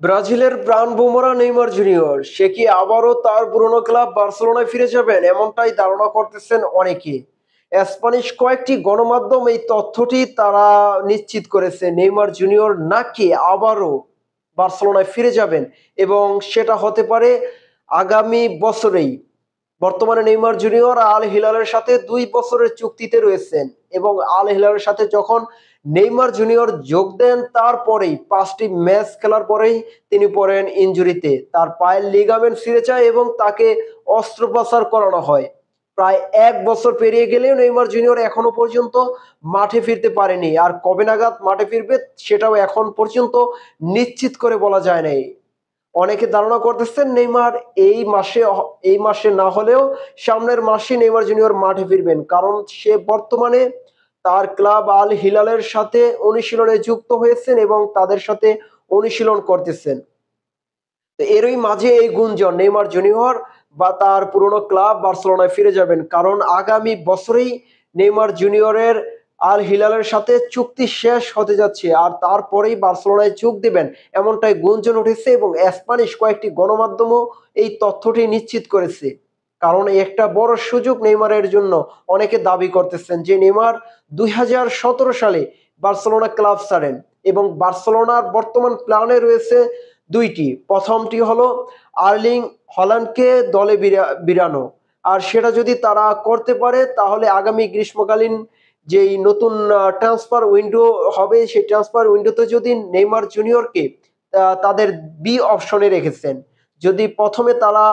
ব্রাজিলের প্রাণভোমরা Neymar junior সে কি আবারও তার পুরনো ক্লাব বার্সেলোনায় ফিরে যাবেন এমনটাই ধারণা করতেছেন অনেকে। স্প্যানিশ কয়েকটি গণমাধ্যম এই তথ্যটি তারা নিশ্চিত করেছে নেইমার জুনিয়র নাকি আবারও বার্সেলোনায় ফিরে যাবেন এবং সেটা হতে পারে আগামী বছরেই। বর্তমানে নেইমার জুনিয়র আল হিলালের সাথে ২ বছরের চুক্তিতে রয়েছেন এবং আল হিলালের সাথে যখন নেইমার জুনিয়র যোগ দেন তারপরেই ৫টি ম্যাচ খেলার পরেই তিনি পড়েন ইনজুরিতে। তার পায়ের লিগামেন্ট ছিঁড়ে যায় এবং তাকে অস্ত্রোপচার করানো হয়। প্রায় ১ বছর পেরিয়ে গেলেও নেইমার জুনিয়র এখনো পর্যন্ত মাঠে ফিরতে পারেনি। আর কবে নাগাদ মাঠে ফিরবে সেটাও এখন পর্যন্ত নিশ্চিত করে বলা যায় নাই। অনেকে ধারণা করতেছেন নেইমার এই মাসে না হলেও সামনের মাসে নেইমার জুনিয়র মাঠে ফিরবেন, কারণ সে বর্তমানে তার ক্লাব আল হিলালের সাথে অনুশীলনে যুক্ত হয়েছেন এবং তাদের সাথে অনুশীলন করতেছেন। তো এরই মাঝে এই গুঞ্জন নেইমার জুনিয়র বা তার পুরনো ক্লাব বার্সেলোনায় ফিরে যাবেন, কারণ আগামী বছরেই নেইমার জুনিয়রের আল হিলালের সাথে চুক্তি শেষ হতে যাচ্ছে আর তারপরেই বার্সেলোনায় যোগ দেবেন এমনটাই গুঞ্জন উঠেছে এবং স্প্যানিশ কয়েকটি গণমাধ্যমও এই তথ্যটি নিশ্চিত করেছে। কারণ একটা বড় সুযোগ নেইমারের জন্য। অনেকে দাবি করতেছেন যে নেইমার ২০১৭ সালে বার্সেলোনা ক্লাব ছাড়েন এবং বার্সেলোনার বর্তমান প্ল্যানে রয়েছে দুইটি। প্রথমটি হলো আর্লিং হল্যান্ডকে দলে বিরানো, আর সেটা যদি তারা করতে পারে তাহলে আগামী গ্রীষ্মকালীন যেই নতুন ট্রান্সফার উইন্ডো হবে সেই ট্রান্সফার উইন্ডোতে যদি নেইমার জুনিয়রকে তাদের বি অপশনে রেখেছেন, যদি প্রথমে তারা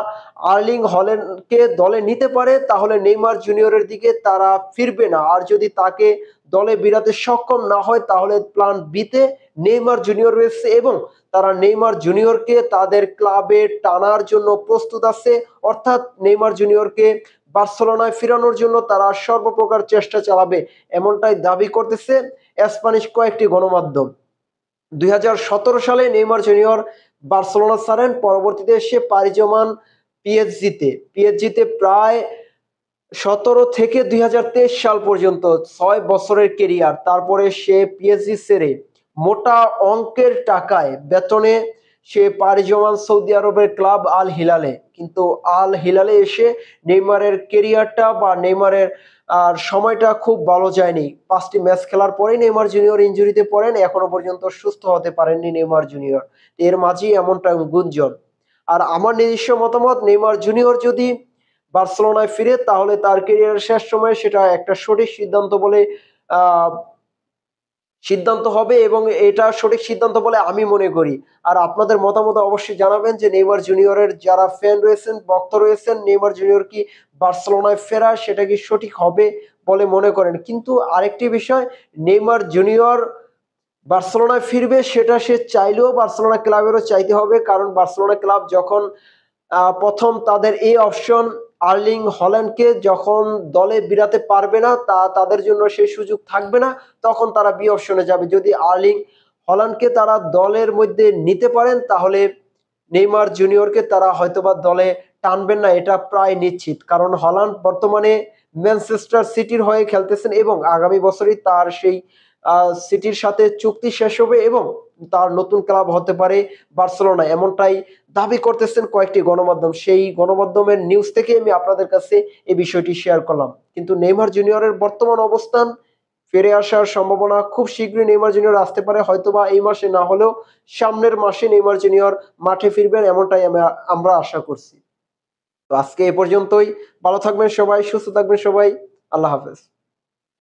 আর্লিং হল্যান্ডকে দলে নিতে পারে তাহলে নেইমার জুনিয়রের দিকে তারা ফিরবে না, আর যদি তাকে দলে বিরাতে সক্ষম না হয় তাহলে প্ল্যান বিতে নেইমার জুনিয়র রয়েছে এবং তারা নেইমার জুনিয়রকে তাদের ক্লাবে টানার জন্য প্রস্তুত আছে। অর্থাৎ নেইমার জুনিয়রকে বার্সেলোনায় ফিরানোর জন্য তারা সর্বপ্রকার চেষ্টা চালাবে এমনটাই দাবি করতেছে স্প্যানিশ কয়েকটি গণমাধ্যম। ২০১৭ সালে নেইমার জুনিয়র বার্সেলোনা ছাড়েন, পরবর্তীতে সে পাড়ি জমান পিএসজিতে প্রায় ১৭ থেকে ২০২৩ সাল পর্যন্ত ৬ বছরের কেরিয়ার। তারপরে সে পিএসজি ছেড়ে মোটা অঙ্কের টাকায় বেতনে সে পাড়ি জমান সৌদি আরবের ক্লাব আল হিলালে। কিন্তু আল হিলালে এসে নেইমারের কেরিয়ারটা বা নেইমারের আর সময়টা খুব ভালো যায়নি। ৫টি ম্যাচ খেলার পরেই নেইমার জুনিয়র ইনজুরিতে পড়েন, এখনো পর্যন্ত সুস্থ হতে পারেননি নেইমার জুনিয়র। এর মাঝেই এমনটা গুঞ্জন। আর আমার নিজস্ব মতামত, নেইমার জুনিয়র যদি বার্সেলোনায় ফিরে তাহলে তার কেরিয়ারের শেষ সময়ে সেটা একটা সঠিক আহ সিদ্ধান্ত হবে এবং এটা সঠিক সিদ্ধান্ত বলে আমি মনে করি। আর আপনাদের মতামত অবশ্যই জানাবেন যে নেইমার জুনিয়রের যারা ফ্যান রয়েছেন, ভক্ত রয়েছেন, নেইমার জুনিয়র কি বার্সেলোনায় ফেরা সেটা কি সঠিক হবে বলে মনে করেন? কিন্তু আরেকটি বিষয়, নেইমার জুনিয়র বার্সেলোনায় ফিরবে সেটা সে চাইলেও বার্সেলোনা ক্লাবেরও চাইতে হবে, কারণ বার্সেলোনা ক্লাব যখন প্রথম তাদের এই অপশন আর্লিং হল্যান্ডকে যখন দলে বিরাতে পারবে না, তাদের জন্য সেই সুযোগ থাকবে না, তখন তারা বি অপশনে যাবে। যদি আর্লিং হল্যান্ডকে তারা দলের মধ্যে নিতে পারেন তাহলে নেইমার জুনিয়রকে তারা হয়তোবা দলে টানবেন না, এটা প্রায় নিশ্চিত। কারণ হল্যান্ড বর্তমানে ম্যানচেস্টার সিটির হয়ে খেলতেছেন এবং আগামী বছরই তার সেই সিটির সাথে চুক্তি শেষ হবে এবং তার নতুন ক্লাব হতে পারে বার্সেলোনা, এমনটাই দাবি করতেছেন কয়েকটি গণমাধ্যম। সেই গণমাধ্যমের নিউজ থেকে আমি আপনাদের কাছে এই বিষয়টি শেয়ার করলাম। কিন্তু নেইমার জুনিয়রের বর্তমান অবস্থান, ফিরে আসার সম্ভাবনা খুব শীঘ্রই নেইমার জুনিয়র আসতে পারে, হয়তোবা এই মাসে না হলেও সামনের মাসে নেইমার জুনিয়র মাঠে ফিরবেন এমনটাই আমরা আশা করছি। তো আজকে এ পর্যন্তই। ভালো থাকবেন সবাই, সুস্থ থাকবেন সবাই। আল্লাহ হাফেজ।